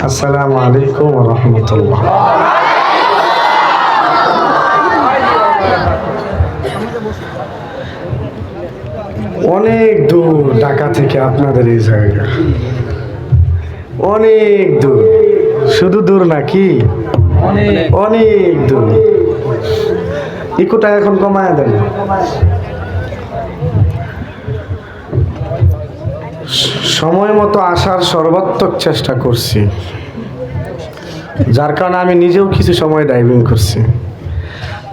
আসসালামু আলাইকুম ওয়া রাহমাতুল্লাহ। অনেক দূর ঢাকা থেকে আপনাদের এই জায়গা, অনেক দূর। শুধু দূর নাকি, অনেক দূর। ইকোটা এখন কমায় দেন। সময় মতো আসার সর্বাত্মক চেষ্টা করছি, যার কারণে আমি নিজেও কিছু সময় ড্রাইভিং করছি,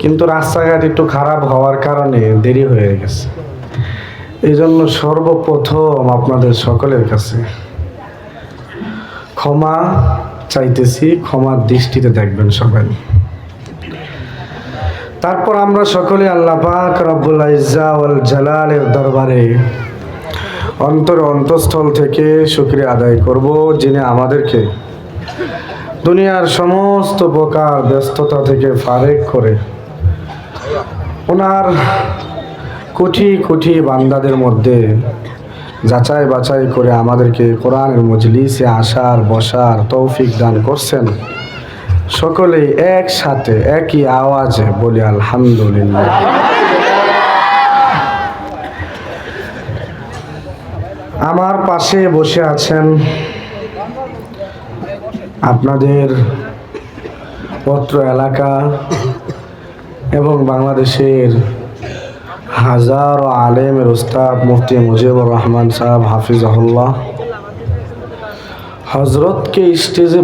কিন্তু রাস্তাঘাট একটু খারাপ হওয়ার কারণে দেরি হয়ে গেছে। এই জন্য সর্বপ্রথম আপনাদের সকলের কাছে ক্ষমা চাইতেছি, ক্ষমার দৃষ্টিতে দেখবেন সবাই। তারপর আমরা সকলে আল্লাহ পাক রব্বুল ইজ্জা ওয়াল জালালের দরবারে অন্তঃস্থল থেকে শুকরিয়া আদায় করব, যিনি আমাদেরকে দুনিয়ার সমস্ত প্রকার ব্যস্ততা থেকে ফারেক করে ওনার কোটি কোটি বান্দাদের মধ্যে যাচাই বাছাই করে আমাদেরকে কোরআনের মজলিসে আসার বসার তৌফিক দান করছেন। সকলেই একসাথে একই আওয়াজে বলি আলহামদুলিল্লাহ। আমার পাশে বসে আছেন আপনাদের পত্র এলাকা এবং বাংলাদেশের হাজারো আলেমের উস্তাদ মুফতি মুজিবুর রহমান সাহেব হাফিজাহুল্লাহ। হজরতকে স্টেজে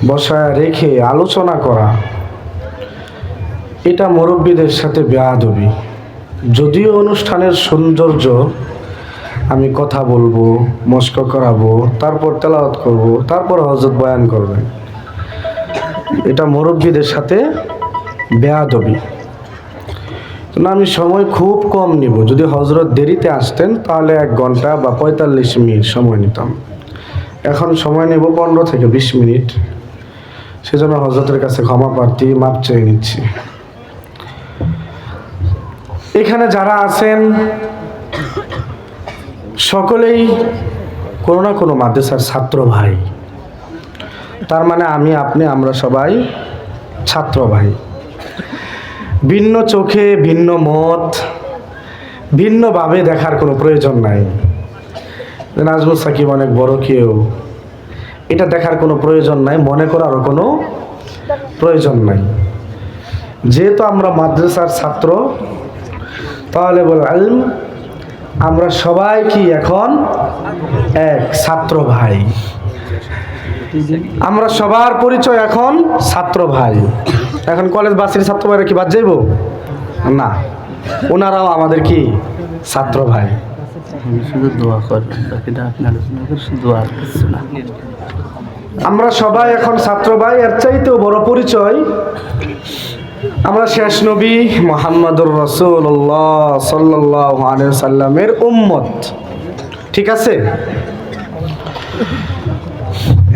বসায় রেখে আলোচনা করা, এটা মুরব্বীদের সাথে বেয়াদবি। যদিও অনুষ্ঠানের সৌন্দর্য, আমি কথা বলবো, মস্ক করাবো, তারপর তেলাওয়াত করব, তারপর হজরত বয়ান করবেন, এটা মুরব্বীদের সাথে বেয়াদবি। না, আমি সময় খুব কম নিব। যদি হজরত দেরিতে আসতেন তাহলে 1 ঘন্টা বা 45 মিনিট সময় নিতাম। এখন সময় নেব 15 থেকে 20 মিনিট। সেজন্য হজরতের কাছে ক্ষমা প্রার্থী, মাপ চেয়ে নিচ্ছি। এখানে যারা আছেন সকলেই কোনো না কোনো মাদ্রাসার ছাত্র ভাই। তার মানে আমি, আপনি, আমরা সবাই ছাত্র ভাই। ভিন্ন চোখে, ভিন্ন মত, ভিন্নভাবে দেখার কোনো প্রয়োজন নাই। নাজমুল সাকিব অনেক বড় কেউ, এটা দেখার কোনো প্রয়োজন নাই, মনে করারও কোনো প্রয়োজন নাই। যেহেতু আমরা মাদ্রাসার ছাত্র, তাহলে বল আলম, আমরা সবাই কি এখন এক ছাত্র ভাই। আমরা সবার পরিচয় এখন ছাত্র ভাই। এখন কলেজ বাসের ছাত্র ভাইরা কি বাদ যাইব না, ওনারাও আমাদের কি ছাত্র ভাই। শুধু দোয়া করবেন, বাকিটা আপনার দোয়া কিছু না। আমরা সবাই এখন ছাত্র ভাই। এর চাইতেও বড় পরিচয়, আমরা শেষ নবী মুহাম্মদুর রাসূলুল্লাহ সাল্লাল্লাহু আলাইহি সাল্লামের উম্মত। ঠিক আছে?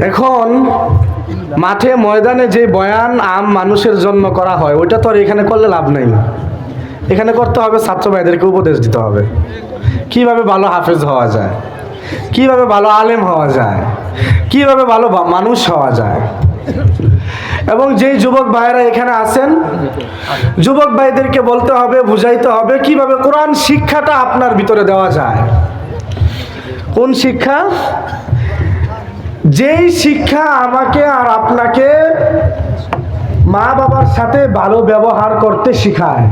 এখন মাঠে ময়দানে যে বয়ান আম মানুষের জন্য করা হয়, ওইটা তো আর এখানে করলে লাভ নেই। এখানে করতে হবে ছাত্র ভাইদেরকে উপদেশ দিতে হবে, কিভাবে ভালো হাফেজ হওয়া যায়, কিভাবে ভালো আলেম হওয়া যায়, কিভাবে ভালো মানুষ হওয়া যায়। এবং যেই যুবক ভাইরা এখানে আছেন, যুবক ভাইদেরকে বলতে হবে, বুঝাইতে হবে কিভাবে কোরআন শিক্ষাটা আপনার ভিতরে দেওয়া যায়। কোন শিক্ষা? যেই শিক্ষা আমাকে আর আপনাকে মা বাবার সাথে ভালো ব্যবহার করতে শিখায়।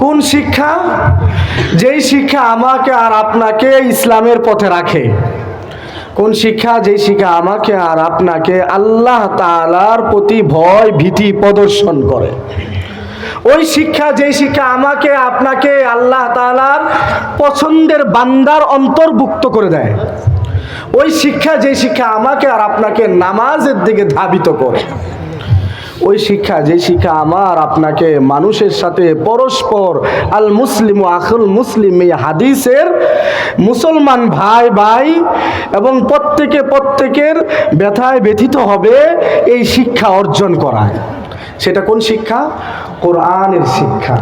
কোন শিক্ষা? যেই শিক্ষা আমাকে আর আপনাকে ইসলামের পথে রাখে। কোন শিক্ষা? যেই শিক্ষা আমাকে আর আপনাকে আল্লাহ তাআলার প্রতি ভয় ভীতি প্রদর্শন করে। ওই শিক্ষা, যেই শিক্ষা আমাকে আপনাকে আল্লাহ তাআলার পছন্দের বান্দার অন্তর্ভুক্ত করে দেয়। ওই শিক্ষা, যেই শিক্ষা আমাকে আর আপনাকে নামাজের দিকে ধাবিত করে। ওই শিক্ষা, যে শিক্ষা আমার আপনাকে মানুষের সাথে পরস্পর আল মুসলিম আখুল মুসলিম, এই হাদিসের মুসলমান ভাই ভাই এবং প্রত্যেকের ব্যথায় ব্যথিত হবে, এই শিক্ষা অর্জন করায়। সেটা কোন শিক্ষা? কোরআনের শিক্ষা।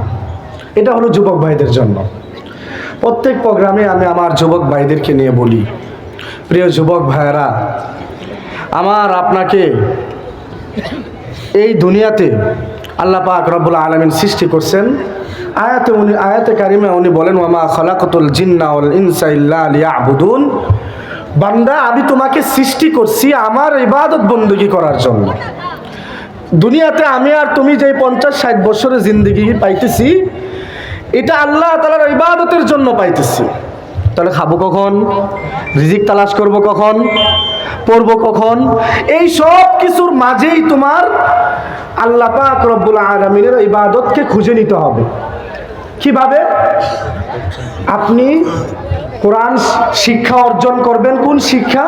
এটা হলো যুবক ভাইদের জন্য। প্রত্যেক প্রোগ্রামে আমি আমার যুবক ভাইদেরকে নিয়ে বলি, প্রিয় যুবক ভাইয়েরা, আমার আপনাকে এই দুনিয়াতে আল্লাহ পাক রব্বুল আলামিন সৃষ্টি করছেন। আয়াতে কারিমে উনি বলেন, ওয়ামা খালাকাতুল জিন্না ওয়াল ইনসা ইল্লা লিয়াবুদুন। বান্দা, আমি তোমাকে সৃষ্টি করছি আমার ইবাদত বندگی করার জন্য। দুনিয়াতে আমি আর তুমি যে 50-60 বছরের জিন্দেগি পাইতেছি, এটা আল্লাহ তাআলার ইবাদতের জন্য পাইতেছি। তাহলে খাবো কখন? রিজিক তালাশ করব কখন? পড়বো কখন? এই সব কিছুর মাঝেই তোমার আল্লাহ পাক রব্বুল আলামিনের ইবাদতকে খুঁজে নিতে হবে। কিভাবে? আপনি কোরআন শিক্ষা অর্জন করবেন। কোন শিক্ষা?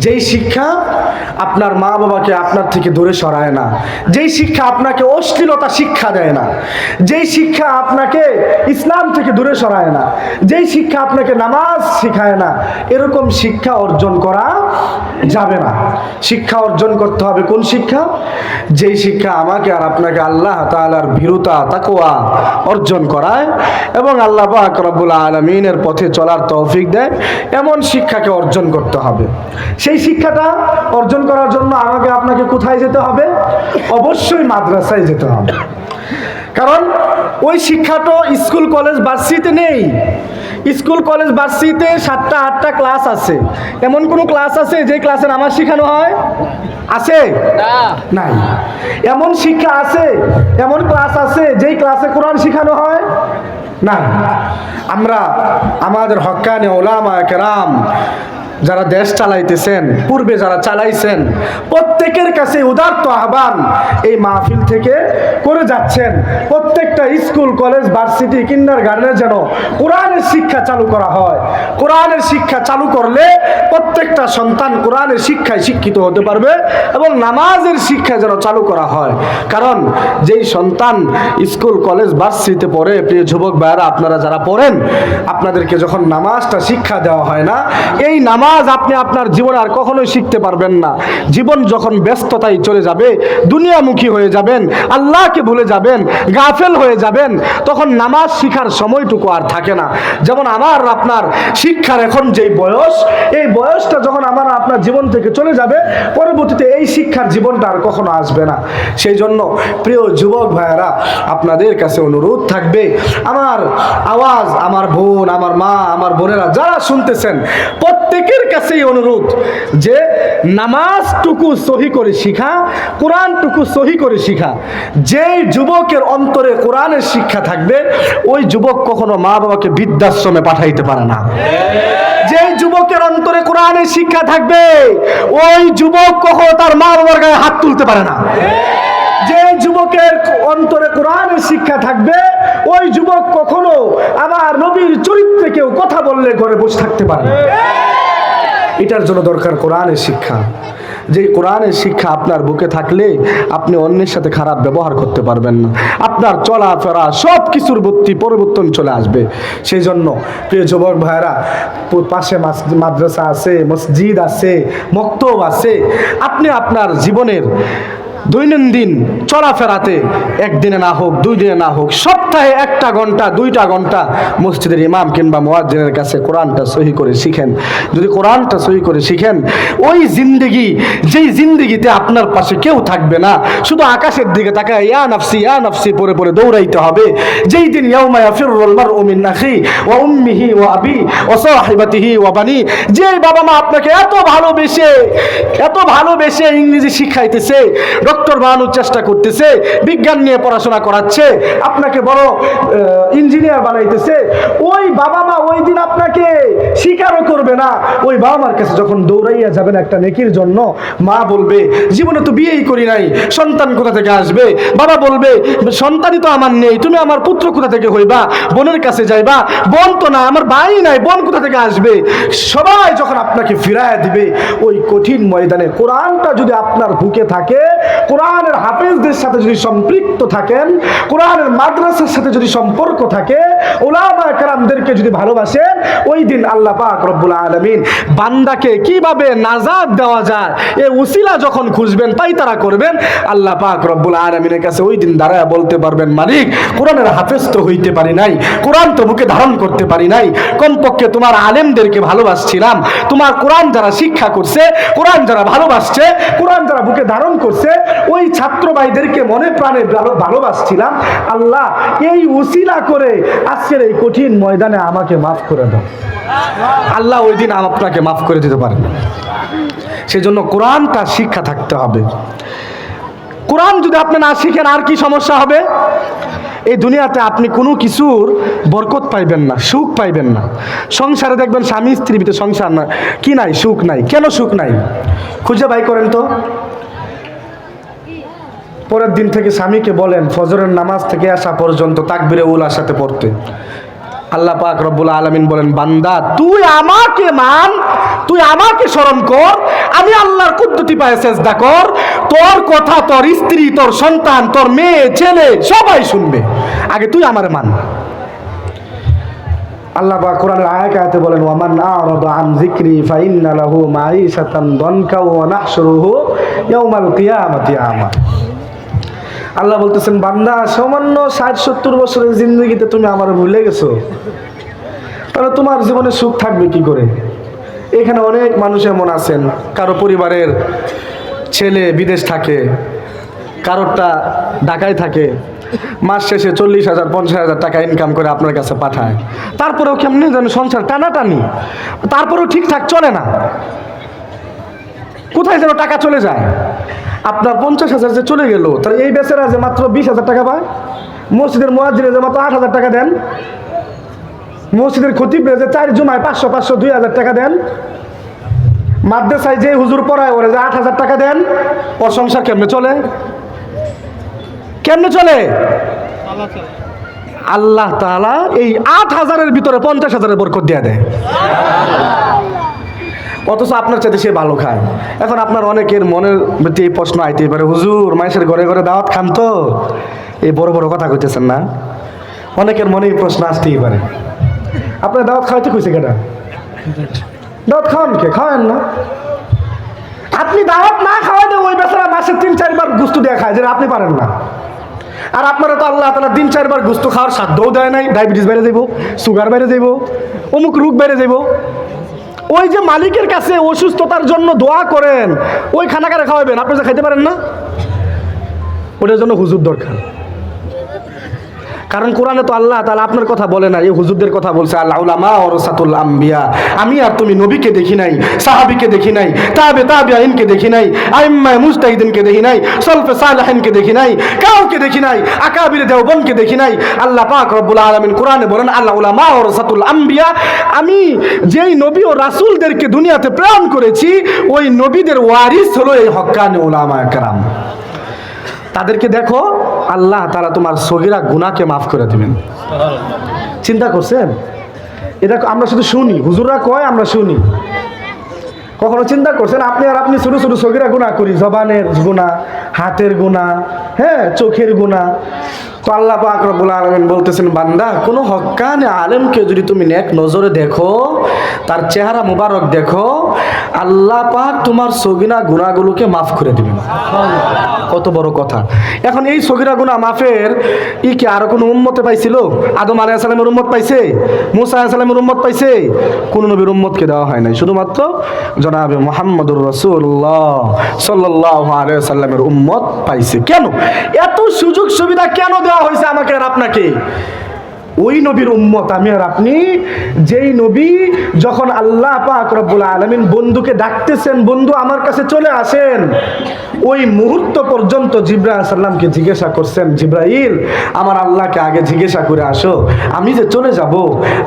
যেই শিক্ষা আপনার মা বাবাকে আপনার থেকে দূরে সরায় না, যেই শিক্ষা আপনাকে অশ্লীলতা শিক্ষা দেয় না, যেই শিক্ষা আপনাকে ইসলাম থেকে দূরে সরায় না, যেই শিক্ষা আপনাকে নামাজ শেখায় না, এরকম শিক্ষা অর্জন করা যাবে না। শিক্ষা অর্জন করতে হবে কোন শিক্ষা? যেই শিক্ষা আমাকে আর আপনাকে আল্লাহ তাআলার ভীরুতা তাকওয়া অর্জন করায় এবং আল্লাহ পাক রব্বুল আলামিনের পথে চলার তৌফিক দেয়, এমন শিক্ষাকে অর্জন করতে হবে। সেই শিক্ষাটা অর্জন করার জন্য আমাকে আপনাকে কোথায় যেতে হবে? অবশ্যই মাদ্রাসায় যেতে হবে। কারণ ওই শিক্ষাটা স্কুল কলেজ ভার্সিটিতে নেই। স্কুল কলেজ ভার্সিটিতে 7টা-8টা ক্লাস আছে। এমন কোনো ক্লাস আছে যে ক্লাসে নামাজ শেখানো হয়? আছে? নাই। এমন শিক্ষা আছে, এমন ক্লাস আছে যেই ক্লাসে কোরআন শেখানো হয়? না। আমরা আমাদের হক্কানি উলামা কেরাম যারা দেশ চালাইতেছেন, পূর্বে যারা চালাইছেন, প্রত্যেকের কাছে উদারত আহ্বান এই মাহফিল থেকে করে যাচ্ছেন, প্রত্যেকটা স্কুল কলেজ ভার্সিটি কিন্ডারগার্টেনে যেন কোরআনের শিক্ষা চালু করা হয়। কোরআনের শিক্ষা চালু করলে প্রত্যেকটা সন্তান কোরআনের শিক্ষায় শিক্ষিত হতে পারবে এবং নামাজের শিক্ষা যেন চালু করা হয়। কারণ যেই সন্তান স্কুল কলেজ ভার্সিটিতে পড়ে, প্রিয় যুবক ভাইয়েরা, আপনারা যারা পড়েন, আপনাদেরকে যখন নামাজটা শিক্ষা দেওয়া হয় না, এই নামাজ আপনি আপনার জীবনে আর কখনোই শিখতে পারবেন না। জীবন যখন ব্যস্ততায় চলে যাবে, দুনিয়ামুখী হয়ে যাবেন, আল্লাহকে ভুলে যাবেন, গাফেল হয়ে যাবেন, তখন নামাজ শিখার সময়টুকু আর থাকে না। যেমন আমার আপনার শিক্ষার এখন যেই বয়স, এই বয়সটা যখন আমার আপনার জীবন থেকে চলে যাবে, পরবর্তীতে এই শিক্ষার জীবনটা আর কখনো আসবে না। সেই জন্য প্রিয় যুবক ভাইয়েরা, আপনাদের কাছে অনুরোধ থাকবে, আমার আওয়াজ আমার বোন, আমার মা, আমার বোনেরা যারা শুনতেছেন, প্রত্যেকের কাছেই অনুরোধ যে নামাজটুকু সহি করে শিখা, কোরআনটুকু সহি করে শিখা। যেই যুবকের অন্তরে কোরআনের শিক্ষা থাকবে, ওই যুবক কখনো মা বাবাকে বৃদ্ধাশ্রমে পাঠাইতে পারে না। যেই যুবকের অন্তরে কোরআনের শিক্ষা থাকবে, ওই যুবক কখনো তার মা বাবার গায়ে হাত তুলতে পারে না। যে যুবকের অন্তরে কোরআনের শিক্ষা থাকবে, ওই যুবক কখনো আমার নবীর চরিত্রে কেউ কথা বললে ঘরে বসে থাকতে পারে না। এটার জন্য দরকার কোরআনের শিক্ষা। যে কোরআনের শিক্ষা আপনার বুকে থাকলে আপনি অন্যের সাথে খারাপ ব্যবহার করতে পারবেন না, আপনার চলাফেরা সব কিছুর পরিবর্তন চলে আসবে। সেই জন্য প্রিয় যুবক ভাইয়েরা, পাশে মাদ্রাসা আছে, মসজিদ আছে, মক্তব আছে, আপনি আপনার জীবনের দৈনন্দিন চলাফেরাতে একদিনে না হোক, 2 দিনে না হোক, সপ্তাহে 1টা ঘন্টা 2টা ঘন্টা মসজিদের ইমাম কিংবা মুয়াজ্জিনের কাছে কোরআনটা সহি করে শিখেন। যদি কোরআনটা সহি করে শিখেন, ওই জিন্দেগি, যেই জিন্দেগিতে আপনার পাশে কেউ থাকবে না, শুধু আকাশের দিকে তাকায় ইয়া নাফসি পরে পরে দৌড়াইতে হবে। যেই দিন ইয়াউমা ইয়াফিরুল মারউ মিন আখি ওয়া উম্মিহি ওয়া আবি ওয়া সাহিবাতিহি ওয়া বানি, যে বাবা মা আপনাকে এত ভালোবেসে ইংরেজি শিখাইতেছে, ডক্টর বানানোর চেষ্টা করতেছে, বিজ্ঞান নিয়ে পড়াশোনা করাচ্ছে, আপনাকে বড় ইঞ্জিনিয়ার বানাইতেছে, ওই বাবা মা ওই দিন আপনাকে স্বীকারও করবে না। ওই বাবা মার কাছে যখন দৌড়াইয়া যাবেন একটা নেকির জন্য, মা বলবে জীবনে তো বিয়েই করি নাই, সন্তান কোথা থেকে আসবে? বাবা বলবে সন্তানই তো আমার নেই, তুমি আমার পুত্র কোথা থেকে হইবা? বোনের কাছে যাইবা, বোন তো না, আমার ভাই নাই, বোন কোথা থেকে আসবে? সবাই যখন আপনাকে ফিরায় দিবে, ওই কঠিন ময়দানে কোরআনটা যদি আপনার বুকে থাকে, কোরআনের হাফেজদের সাথে যদি সম্পৃক্ত থাকেন, কোরআনের মাদ্রাসার সাথে যদি সম্পর্ক থাকে, উলামা কেরামদেরকে যদি ভালোবাসেন, ওই দিন আল্লাহ পাক রব্বুল আলামিন বান্দাকে কিভাবে নাজাত দেওয়া যায় এই উসিলা যখন খুঁজবেন, পাইতারা করবেন, আল্লাহ পাক রব্বুল আলামিনের কাছে ওই দিন দাঁড়ায় বলতে পারবেন, মালিক কোরআনের হাফেজ তো হইতে পারি নাই, কোরআন তো বুকে ধারণ করতে পারি নাই, কমপক্ষে তোমার আলেমদেরকে ভালোবাসছিলাম, তোমার কোরআন যারা শিক্ষা করছে, কোরআন যারা ভালোবাসছে, কোরআন যারা বুকে ধারণ করছে, ওই ছাত্র ভাইদেরকে মনে প্রাণে ভালোবাসছিলাম। আল্লাহ এই উসিলা করে আজকের এই কঠিন ময়দানে আমাকে মাফ করে দাও। আল্লাহ ওই দিন আপনাকে মাফ করে দিতে পারেন। সেজন্য কোরআনটা শিক্ষা থাকতে হবে। কোরআন যদি আপনি না শিখেন, আর কি সমস্যা হবে? এই দুনিয়াতে আপনি কোনো কিছুর বরকত পাইবেন না, সুখ পাইবেন না। সংসারে দেখবেন স্বামী স্ত্রীর ভিতরে সংসার না, কি নাই? সুখ নাই। কেন সুখ নাই? খুঁজে বাই করেন তো। পরের দিন থেকে স্বামীকে বলেন ফজরের নামাজ থেকে আসা পর্যন্ত তাকবীরে উলার সাথে পড়তে। আল্লাহ পাক রব্বুল আলামিন বলেন, বান্দা তুই আমাকে মান, তুই আমাকে স্মরণ কর, আমি আল্লাহর কুদরতি পায়ে সেজদা কর, তোর কথা তোর স্ত্রী, তোর সন্তান, তোর মেয়ে ছেলে সবাই শুনবে, আগে তুই আমারে মান। আল্লাহ পাক কোরআনের আয়াতে বলেন, ওয়ামান আ'রাদা আন যিকরি ফাইন্না লাহু মাঈশাতান দনকা ওয়া নাহশুরুহু ইয়াওমাল কিয়ামাতি আমা। আল্লাহ বলতেছেন, বান্দা সামান্য 60-70 বছরের জিন্দগিতে তুমি আমার ভুলে গেছো, তাহলে তোমার জীবনে সুখ থাকবে কি করে? এখানে অনেক মানুষ এমন আছেন, কারো পরিবারের ছেলে বিদেশ থাকে, কারোরটা ঢাকায় থাকে, মাস শেষে 40,000 50,000 টাকা ইনকাম করে আপনার কাছে পাঠায়, তারপরেও কেমনি যেন সংসার টানাটানি, তারপরেও ঠিকঠাক চলে না, কোথায় যেন টাকা চলে যায়। আপনার 50,000 যে চলে গেল, তাহলে এই বেচারা যে মাত্র 20,000 টাকা পায়, মসজিদের মুয়াজ্জিনে যে মাত্র 8,000 টাকা দেন, মসজিদের খতিবে যে 4 জুমায় 500 2,000 টাকা দেন, মাদ্রাসায় যে হুজুর পড়ায় ওরে যে 8,000 টাকা দেন, ওর সংসার কেমনে চলে? কেমনে চলে? আল্লাহ তাআলা এই 8,000-এর ভিতরে 50,000-এর বরকত দিয়ে দেয়, অথচ আপনার চাইতে সে ভালো খায়। এখন আপনার অনেকের মনের মধ্যে এই প্রশ্ন আইতেই পারে, হুজুর মানুষের ঘরে ঘরে দাওয়াত খান তো, এই বড় বড় কথা কইতেছেন না? অনেকের মনে এই প্রশ্ন আসতেই পারে, আপনার দাওয়াত খাওয়াইতে কইছে কেটা? দাওয়াত খাওয়ান কে? খাওয়ান না। আপনি দাওয়াত না খাওয়াইতে ওই বেচারা মাসে 3-4 বার গুস্তু দিয়ে খায়, যেটা আপনি পারেন না। আর আপনারা তো আল্লাহ তাআলা 3-4 বার গুস্তু খাওয়ার সাধ্যও দেয় নাই। ডায়াবেটিস বেড়ে যাইব, সুগার বেড়ে যাইব, অমুক রোগ বেড়ে যাইব। ওই যে মালিকের কাছে অসুস্থতার জন্য দোয়া করেন, ওই খানা কারে খাওয়াবেন? আপনি যে খাইতে পারেন না, ওটার জন্য হুজুর দরকার। কারণ কোরআনে তো আল্লাহ তাআলা আপনার কথা বলে না, এই হুজুরদের কথা বলছে। আল উলামা ওয়ারাসাতুল আম্বিয়া। আমি আর তুমি নবীকে দেখি নাই, সাহাবীকে দেখি নাই, তাবিঈনকে দেখি নাই, আইম্মায়ে মুজতাহিদিনকে দেখি নাই, সালফে সালেহিনকে দেখি নাই, কাউকে দেখি নাই, আকাবিরে দেওবন্দকে দেখি নাই। আল্লাহ পাক রব্বুল আলামিন কোরআনে বলেন, আল উলামা ওয়ারাসাতুল আম্বিয়া, আমি যেই নবী ও রাসূলদেরকে দুনিয়াতে প্রেরণ করেছি, ওই নবীদের ওয়ারিস হলো এই হক্কানি উলামায়ে কেরাম। তাদেরকে দেখো, আল্লাহ তাআলা তোমার সগীরা গুনাহকে মাফ করে দিবেন। চিন্তা করছেন? এটা আমরা শুধু শুনি, হুজুররা কয়, আমরা শুনি। কখনো চিন্তা করছেন আপনি ছোট ছোট সগীরা গুনাহ করি, জবানের গুনাহ, হাতের গুনাহ, হ্যাঁ, চোখের গুনাহ। তো আল্লাহ পাক রব্বুল আলামিন বলতেছেন, বান্দা কোনো হক্কানি আলেমকে যদি তুমি নেক নজরে দেখো, তার চেহারা মুবারক দেখো, আল্লাহ পাক তোমার সগীরা গুনাহগুলোকে মাফ করে দিবেন। কত বড় কথা! এখন এই সগীরা গুনাহ মাফের কি আরো কোনো উম্মতে পাইছিল? আদম আলাইহিস সালামের উম্মত পাইছে? মুসা আলাইহিস সালামের উম্মত পাইছে? কোন নবীর উম্মতকে দেওয়া হয় নাই, শুধুমাত্র জনাবে মুহাম্মদুর রাসূলুল্লাহ সাল্লাল্লাহু আলাইহি ওয়াসাল্লামের উম্মত পাইছে। কেন এত সুযোগ সুবিধা কেন দেওয়া হয়েছে আমাকে আর আপনাকে? ওই নবীর উম্মত আমি আর আপনি, যেই নবী যখন আল্লাহ পাক রব্বুল আলামিন বন্ধুকে ডাকতেছেন, বন্ধু আমার কাছে চলে আসেন, ওই মুহূর্ত পর্যন্ত জিবরাইল আলাইহিস সালামকে জিজ্ঞাসা করছেন, জিবরাইল আমার আল্লাহকে আগে জিজ্ঞাসা করে আসো, আমি যে চলে যাব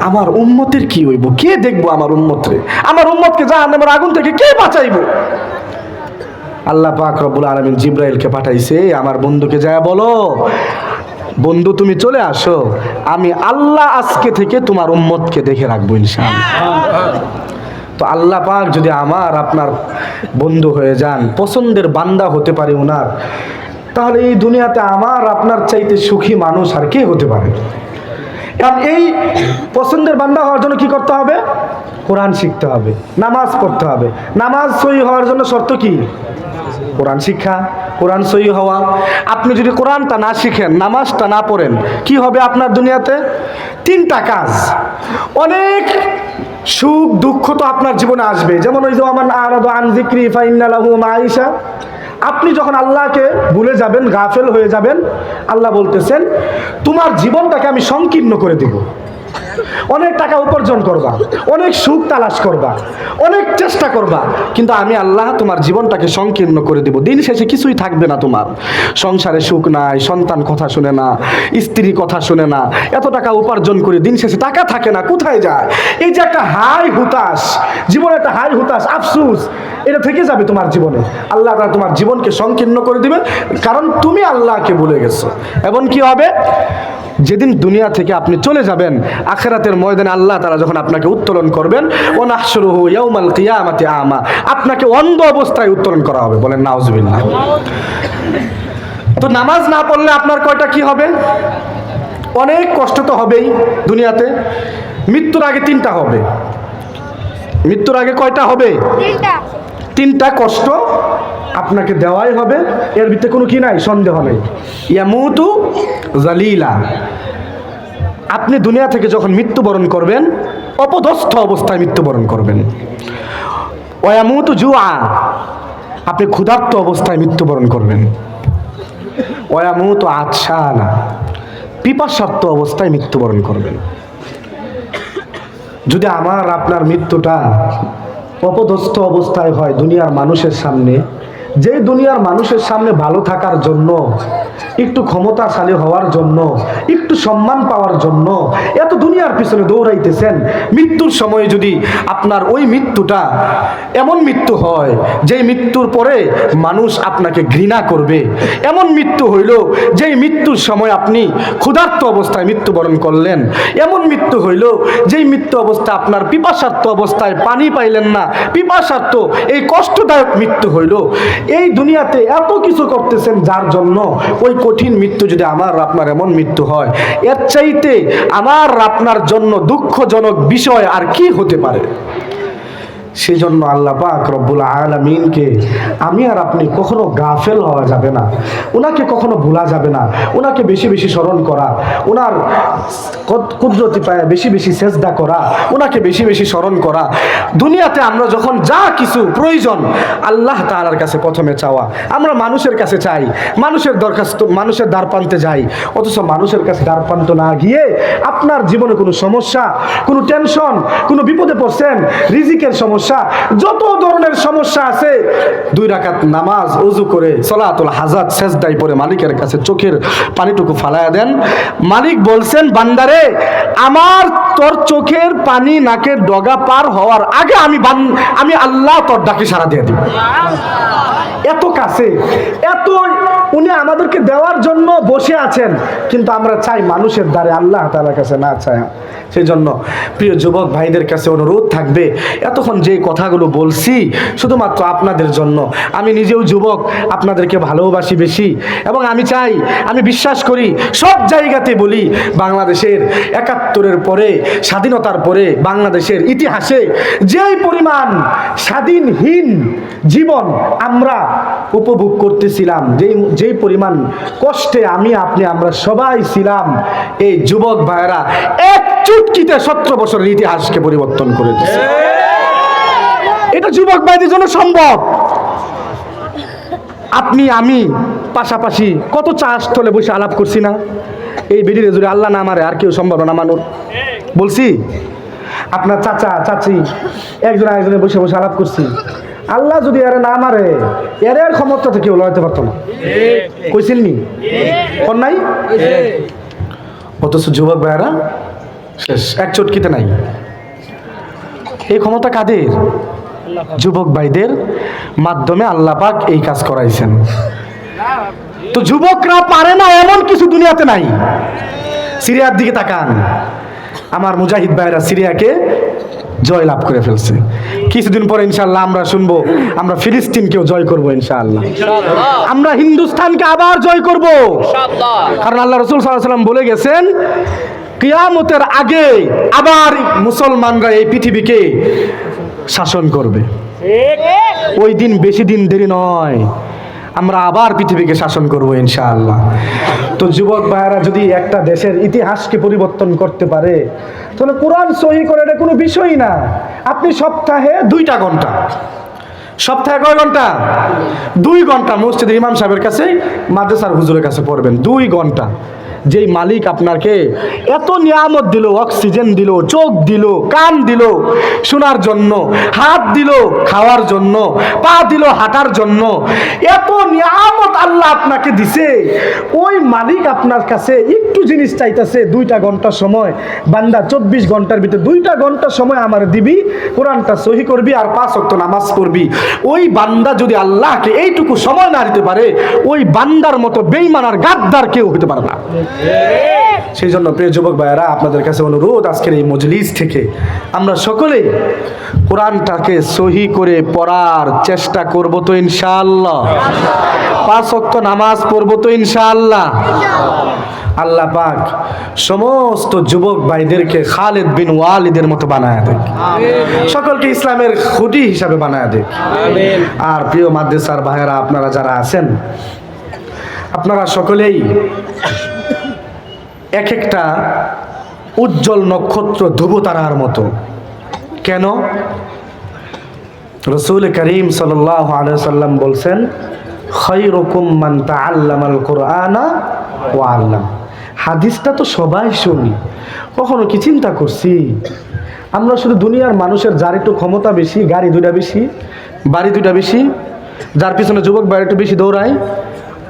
আমার উম্মতের কি হইব? কে দেখবো আমার উম্মতরে? আমার উম্মতকে জাহান্নামের আগুন থেকে কে বাঁচাইবো? আল্লাহ পাক রব্বুল আলামিন জিবরাইলকে পাঠাইছে, আমার বন্ধুকে যায় বলো, বন্ধু তুমি চলে আসো, আমি আল্লাহ আজকে থেকে তোমার উম্মতকে দেখে রাখবো ইনশাআল্লাহ। তো আল্লাহ পাক যদি আমার আপনার বন্ধু হয়ে যান, পছন্দের বান্দা হতে পারে ওনার, তাহলে এই দুনিয়াতে আমার আপনার চাইতে সুখী মানুষ আর কে হতে পারে? আর এই পছন্দের বান্দা হওয়ার জন্য কি করতে হবে? কোরআন শিখতে হবে, নামাজ পড়তে হবে। নামাজ সহি হওয়ার জন্য শর্ত কি? কোরআন শিক্ষা, কোরআন সহি হওয়া। আপনি যদি কোরআনটা না শিখেন, নামাজটা না পড়েন, কি হবে আপনার দুনিয়াতে? তিনটা কাজ। অনেক সুখ দুঃখ তো আপনার জীবনে আসবে, যেমন ওই যে আমান আরাদু আন যিকরি ফাইন্না লাহু মাঈশা। আপনি যখন আল্লাহকে ভুলে যাবেন, গাফেল হয়ে যাবেন, আল্লাহ বলতেছেন তোমার জীবনটাকে আমি সংকীর্ণ করে দেব। অনেক টাকা উপার্জন করবা, অনেক সুখ তালাশ করবা, অনেক চেষ্টা করবা, কিন্তু আমি আল্লাহ তোমার জীবনটাকে সংকীর্ণ করে দেব। দিন শেষে কিছুই থাকবে না তোমার। সংসারে সুখ নাই, সন্তান কথা শুনে না, স্ত্রী কথা শুনে না, এত টাকা উপার্জন করে দিন শেষে টাকা থাকে না, কোথায় যায়? এই যে একটা হাই হুতাশ, জীবনে একটা হাই হুতাশ, আফসুস, এটা থেকে যাবে তোমার জীবনে। আল্লাহ তাআলা তোমার জীবনকে সংকীর্ণ করে দিবে, কারণ তুমি আল্লাহকে ভুলে গেছো। এবং কি হবে? যেদিন দুনিয়া থেকে আপনি চলে যাবেন, আখিরাতের ময়দানে আল্লাহ তাআলা যখন আপনাকে উত্তোলন করবেন, ওয়া নাহশুরুহু ইয়াউমাল কিয়ামাতি আমা, আপনাকে অন্ধ অবস্থায় উত্তোলন করা হবে। বলেন নাউজুবিল্লাহ। তো নামাজ না পড়লে আপনার কয়টা কি হবে? অনেক কষ্ট তো হবেই দুনিয়াতে। মৃত্যুর আগে তিনটা হবে। মৃত্যুর আগে কয়টা হবে? তিনটা কষ্ট আপনাকে দেওয়াই হবে, এর ভিতরে কোনো কি নাই, সন্দেহ নেই। ইয়ামুতু জালিলা, আপনি দুনিয়া থেকে যখন মৃত্যুবরণ করবেন, অপদস্থ অবস্থায় মৃত্যুবরণ করবেন। ওয়ায়ামুতু জুআ, আপনি ক্ষুধার্ত অবস্থায় মৃত্যুবরণ করবেন। ওয়ায়ামুতু আতশানা, পিপাসার্ত অবস্থায় মৃত্যুবরণ করবেন। যদি আমার আপনার মৃত্যুটা অপদস্থ অবস্থায় হয় দুনিয়ার মানুষের সামনে, যে দুনিয়ার মানুষের সামনে ভালো থাকার জন্য, একটু ক্ষমতাশালী হওয়ার জন্য, একটু সম্মান পাওয়ার জন্য এত দুনিয়ার পিছনে দৌড়াইতেছেন, মৃত্যুর সময় যদি আপনার ওই মৃত্যুটা এমন মৃত্যু হয় যেই মৃত্যুর পরে মানুষ আপনাকে ঘৃণা করবে, এমন মৃত্যু হইল যেই মৃত্যুর সময় আপনি ক্ষুধার্ত অবস্থায় মৃত্যুবরণ করলেন, এমন মৃত্যু হইল যেই মৃত্যু অবস্থা আপনার পিপাসার্ত অবস্থায় পানি পাইলেন না, পিপাসার্ত, এই কষ্টদায়ক মৃত্যু হইল। এই দুনিয়াতে এত কিছু করতেছেন যার জন্য, ওই কঠিন মৃত্যু যদি আমার আপনার এমন মৃত্যু হয়, এর চাইতে আমার আপনার জন্য দুঃখজনক বিষয় আর কি হতে পারে? সেই জন্য আল্লাহ পাক রব্বুল আলামিনকে আমি আর আপনি কখনো গাফেল হওয়া যাবে না, ওনাকে কখনো ভোলা যাবে না। ওনাকে বেশি বেশি স্মরণ করা, ওনার কুদরতি পায়ে বেশি বেশি সেজদা করা, ওনাকে বেশি বেশি স্মরণ করা। দুনিয়াতে আমরা যখন যা কিছু প্রয়োজন আল্লাহ তাআলার কাছে প্রথমে চাওয়া। আমরা মানুষের কাছে চাই, মানুষের দরখাস্ত, মানুষের দ্বারপ্রান্তে যাই, অথচ মানুষের কাছে দ্বারপ্রান্ত না গিয়ে আপনার জীবনে কোনো সমস্যা, কোনো টেনশন, কোনো বিপদে পড়ছেন, রিজিকের সমস্যা, যত ধরনের সমস্যা আছে, 2 রাকাত নামাজ ওযু করে সালাতুল হাজাত সেজদায় পড়ে মালিকের কাছে চোখের পানিটুকু ফালায়া দেন। মালিক বলছেন, বান্দারে, আমার তোর চোখের পানি নাকের ডগা পার হওয়ার আগে আমি আল্লাহ তোর ডাকে সাড়া দিয়ে দিব। এত কাছে, এত উনি আমাদেরকে দেওয়ার জন্য বসে আছেন, কিন্তু আমরা চাই মানুষের দ্বারে, আল্লাহ তাআলার কাছে না চাই। সেই জন্য প্রিয় যুবক ভাইদের কাছে অনুরোধ থাকবে, এতক্ষণ যে কথাগুলো বলছি শুধুমাত্র আপনাদের জন্য। আমি নিজেও যুবক, আপনাদেরকে ভালোবাসি বেশি, এবং আমি চাই, আমি বিশ্বাস করি, সব জায়গাতে বলি, বাংলাদেশের ৭১-এর পরে, স্বাধীনতার পরে বাংলাদেশের ইতিহাসে যেই পরিমাণ স্বাধীনহীন জীবন আমরা উপভোগ করতেছিলাম, যেই পরিমাণ কষ্টে আমি আপনি আমরা সবাই ছিলাম, এই যুবক ভাইয়েরা এক চুটকিতে 17 বছরের ইতিহাসকে পরিবর্তন করে দিয়েছে। এটা যুবক ভাইদের জন্য সম্ভব। আপনি আমি পাশাপাশি কত চা স্থলে বসে আলাপ করছি না? এই বেরিয়ে যদি আল্লাহ না মারে আর কেউ সম্ভব না মানুষ। বলছি, আপনার চাচা চাচি একজন আরেকজনে বসে বসে আলাপ করছি, আল্লাহ যদি এর না মারে, এর ক্ষমতা থেকে কেউ লড়াইতে পারতো না। কইছেন নি? কোন নাই? অথচ যুবক ভাইয়েরা শেষ, এক চটকিতে নাই। এই ক্ষমতা কাদের? যুবক ভাইদের মাধ্যমে আল্লাহ পাক এই কাজ করাইছেন। তো যুবকরা পারে না এমন কিছু দুনিয়াতে নাই। সিরিয়ার দিকে তাকান, আমার মুজাহিদ ভাইরা সিরিয়াকে জয় লাভ করে ফেলছে। কিছুদিন পরে ইনশাআল্লাহ আমরা শুনবো আমরা ফিলিস্তিনকেও জয় করব ইনশাআল্লাহ, আমরা হিন্দুস্তানকে আবার জয় করব, কারণ আল্লাহ রাসূল সাল্লাল্লাহু আলাইহি ওয়াসাল্লাম বলে গেছেন কিয়ামতের আগে আবার মুসলমানরা এই পৃথিবীকে শাসন করবে। ওই দিন বেশি দিন দেরি নয়, আমরা আবার পৃথিবীকে শাসন করব ইনশাআল্লাহ। তো যুবক ভাইয়েরা যদি একটা দেশের ইতিহাসকে পরিবর্তন করতে পারে তাহলে কোরআন সহি করে এটা কোনো বিষয়ই না। আপনি সপ্তাহে 2টা ঘন্টা, সপ্তাহে কয় ঘন্টা? 2 ঘন্টা মসজিদের ইমাম সাহেবের কাছে, মাদ্রাসার হুজুরের কাছে পড়বেন 2 ঘন্টা। যেই মালিক আপনাকে এত নিয়ামত দিল, অক্সিজেন দিল, চোখ দিল, কান দিল শোনার জন্য, হাত দিল খাওয়ার জন্য, পা দিল হাঁটার জন্য, এত নিয়ামত আল্লাহ আপনাকে দিছে, ওই মালিক আপনার কাছে একটু জিনিস চাইতেছে 2টা ঘন্টা সময়। বান্দা 24 ঘন্টার ভিতরে 2টা ঘন্টা সময় আমার দিবি, কোরআনটা সহি করবি আর 5 ওয়াক্ত নামাজ পড়বি। ওই বান্দা যদি আল্লাহকে এইটুকু সময় না দিতে পারে, ওই বান্দার মতো বেঈমান আর গাদ্দার কেউ হতে পারে না। সেই জন্য প্রিয় যুবক ভাইয়েরা, আপনাদের কাছে অনুরোধ, আজকের এই মজলিস থেকে আমরা সকলে কোরআনটাকে সহি করে পড়ার চেষ্টা করব তো ইনশাআল্লাহ, 5 ওয়াক্ত নামাজ পড়ব তো ইনশাআল্লাহ। আল্লাহ পাক সমস্ত যুবক ভাইদেরকে খালিদ বিন ওয়ালিদের মতো বানায় দেয়, সকলকে ইসলামের খুঁটি হিসাবে বানায় দেয়। আর প্রিয় মাদ্রাসার ভাইয়েরা, আপনারা যারা আছেন, আপনারা সকলেই এক একটা উজ্জ্বল নক্ষত্র ধ্রুবতারার মতো। কেন? রাসূল করিম সাল্লাল্লাহু আলাইহি ওয়াসাল্লাম বলছেন, খায়রুকুম মান তাআল্লামাল কুরআনা ওয়া আল্লাম। হাদিসটা তো সবাই শুনি, কখনো কি চিন্তা করছি আমরা শুধু দুনিয়ার মানুষের যার একটু ক্ষমতা বেশি, গাড়ি 2টা বেশি, বাড়ি 2টা বেশি, যার পিছনে যুবক ভাই একটু বেশি দৌড়ায়,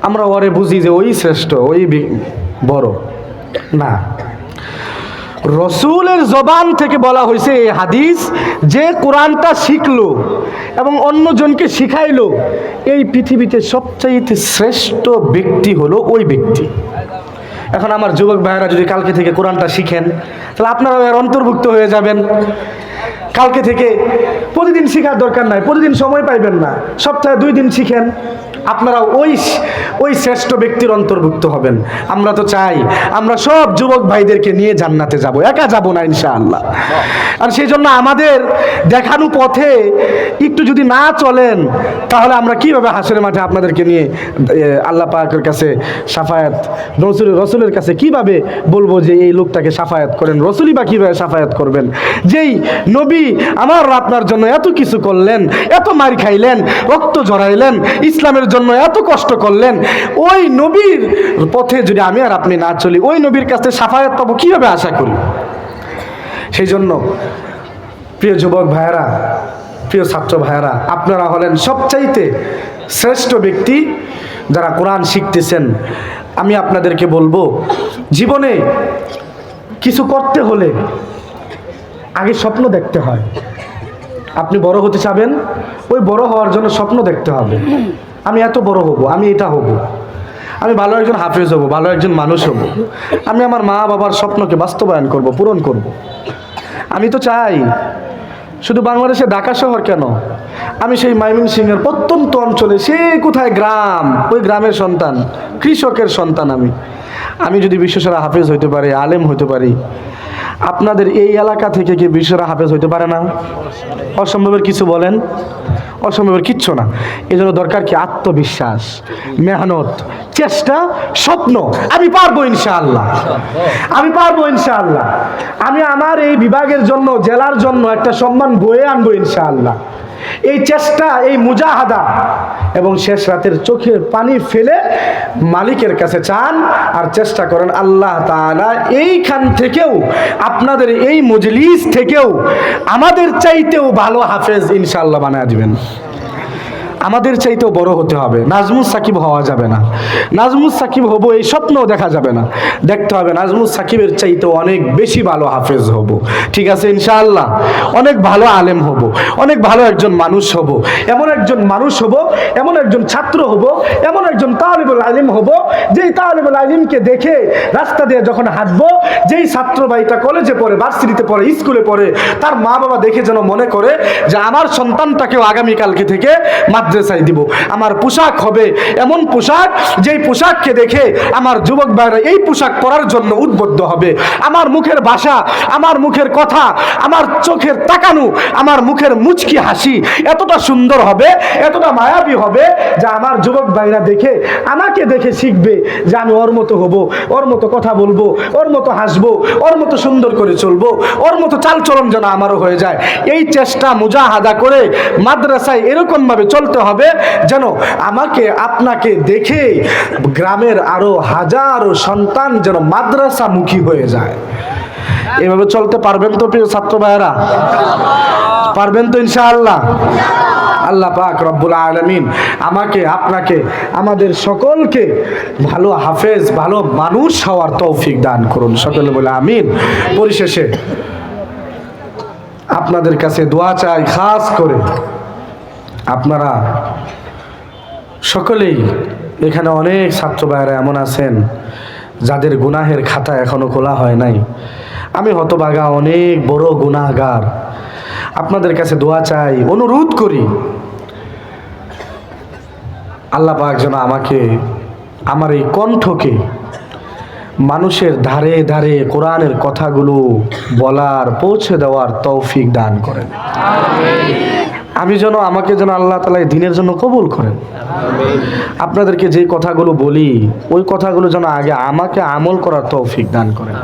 আমরা ওরে বুঝি যে ওই শ্রেষ্ঠ, ওই বড় না। রসুলের জবান থেকে বলা হয়েছে এই হাদিস, যে কোরআনটা শিখলো এবং অন্যজনকে শিখাইলো, এই পৃথিবীতে সবচাইতে শ্রেষ্ঠ ব্যক্তি হলো ওই ব্যক্তি। এখন আমার যুবক ভাইয়েরা যদি কালকে থেকে কোরআনটা শিখেন, তাহলে আপনারা এর অন্তর্ভুক্ত হয়ে যাবেন। কালকে থেকে প্রতিদিন শেখার দরকার নাই, প্রতিদিন সময় পাইবেন না, সপ্তাহে 2 দিন শিখেন, আপনারা ওই শ্রেষ্ঠ ব্যক্তির অন্তর্ভুক্ত হবেন। আমরা তো চাই আমরা সব যুবক ভাইদেরকে নিয়ে জান্নাতে যাব, একা যাব না ইনশাআল্লাহ। আর সেই জন্য আমাদের দেখানো পথে একটু যদি না চলেন, তাহলে আমরা কিভাবে হাসরের মাঠে আপনাদেরকে নিয়ে আল্লাহ পাকের কাছে শাফায়াত, রসুলের কাছে কিভাবে বলবো যে এই লোকটাকে শাফায়াত করেন? রসুলই বা কিভাবে শাফায়াত করবেন? যেই নবী আমার আপনার জন্য এত কিছু করলেন, এত মার খাইলেন, রক্ত ঝরাইলেন, ইসলামের জন্য এত কষ্ট করলেন, ওই নবীর পথে যদি আমি আর আপনি না চলি, ওই নবীর কাছে শাফায়াত পাবো কিভাবে আশা করি? সেই জন্য প্রিয় যুবক ভাইয়েরা, প্রিয় ছাত্র ভাইয়েরা, আপনারা হলেন সবচাইতে শ্রেষ্ঠ ব্যক্তি যারা কোরআন শিখতেছেন। আমি আপনাদেরকে বলবো, জীবনে কিছু করতে হলে আগে স্বপ্ন দেখতে হয়। আপনি বড় হতে চাবেন, ওই বড় হওয়ার জন্য স্বপ্ন দেখতে হবে। আমি এত বড় হব, আমি এটা হব, আমি ভালো একজন হাফেজ হব, ভালো একজন মানুষ হব, আমি আমার মা বাবার স্বপ্নকে বাস্তবায়ন করব, পূরণ করব। আমি তো চাই শুধু বাংলাদেশে ঢাকা শহর কেন, আমি সেই ময়মনসিংহের প্রত্যন্ত অঞ্চলে, সে কোথায় গ্রাম, ওই গ্রামের সন্তান, কৃষকের সন্তান। আমি যদি বিশ্বসেরা হাফেজ হইতে পারি, আলেম হইতে পারি, আপনাদের এই এলাকা থেকে কি বিশ্বসেরা হাফেজ হইতে পারে না? অসম্ভবের কিছু বলেন? অসম্ভবের কিচ্ছু না। এই জন্য দরকার কি? আত্মবিশ্বাস, মেহনত, চেষ্টা, স্বপ্ন। আমি পারবো ইনশাআল্লাহ, আমি পারবো ইনশাআল্লাহ। আমি আমার এই বিভাগের জন্য, জেলার জন্য একটা সম্মান বয়ে আনবো ইনশাআল্লাহ। এই চেষ্টা, এই মুজাহাদা এবং শেষ রাতের চোখের পানি ফেলে মালিকের কাছে চান আর চেষ্টা করেন আল্লাহ তাআলা এইখান থেকেও, আপনাদের এই মজলিস থেকেও আমাদের চাইতেও ভালো হাফেজ ইনশাআল্লাহ বানায় দিবেন। আমাদের চাইতেও বড় হতে হবে। নাজমুস সাকিব হওয়া যাবে না, নাজমুস সাকিব হব এই স্বপ্নও দেখা যাবে না, দেখতে হবে নাজমুস সাকিবের চাইতেও অনেক বেশি ভালো হাফেজ হব, ঠিক আছে ইনশাআল্লাহ। অনেক ভালো আলেম হব, অনেক ভালো একজন মানুষ হব, এমন একজন মানুষ হব, এমন একজন ছাত্র হব, এমন একজন তালিবুল আলিম হব, যেই তালিবুল আলিমকে দেখে রাস্তা দিয়ে যখন হাঁটবো, যেই ছাত্র ভাইটা কলেজে পড়ে, ভার্সিটিতে পড়ে, স্কুলে পড়ে, তার মা বাবা দেখে যেন মনে করে যে আমার সন্তানটাকেও আগামীকালকে থেকে মাদ্রাসায় দিব। আমার পোশাক হবে এমন পোশাক, যেই পোশাককে দেখে আমার যুবক ভাইরা এই পোশাক পরার জন্য উদ্বুদ্ধ হবে। আমার মুখের ভাষা, আমার মুখের কথা, আমার চোখের তাকানো, আমার মুখের মুচকি হাসি এতটা সুন্দর হবে, এতটা মায়াবী হবে যে আমার যুবক ভাইরা দেখে, আমাকে দেখে শিখবে যে আমি ওর মতো হব, ওর মতো কথা বলবো, ওর মতো হাসবো, ওর মতো সুন্দর করে চলবো, ওর মতো চালচলন যেন আমারও হয়ে যায়। এই চেষ্টা মুজাহাদা করে মাদ্রাসায় এরকম ভাবে চলতে হবে যেন আমাকে আপনাকে দেখে গ্রামের আরো হাজারো সন্তান যেন মাদ্রাসামুখী হয়ে যায়। এভাবে চলতে পারবেন তো প্রিয় ছাত্র ভাইয়েরা? পারবেন তো ইনশাআল্লাহ? আল্লাহ পাক রব্বুল আলামিন আমাকে, আপনাকে, আমাদের সকলকে ভালো হাফেজ, ভালো মানুষ হওয়ার তৌফিক দান করুন, সকলে বলে আমিন। পরিশেষে আপনাদের কাছে দোয়া চাই, খাস করে আপনারা সকলেই, এখানে অনেক ছাত্র ভাইয়েরা এমন আছেন যাদের গুনাহের খাতা এখনো খোলা হয় নাই। আমি হতভাগা, অনেক বড় গুনাহগার। আপনাদের কাছে দোয়া চাই, অনুরোধ করি, আল্লাহ পাক যেন আমাকে, আমার এই কণ্ঠকে মানুষের ধারে ধারে কোরআনের কথাগুলো বলার, পৌঁছে দেওয়ার তৌফিক দান করেন। আমি যেন, আমাকে যেন আল্লাহ তাআলা এই দ্বীনের জন্য কবুল করেন। আপনাদেরকে যে কথাগুলো বলি, ওই কথাগুলো যেন আগে আমাকে আমল করার তৌফিক দান করেন।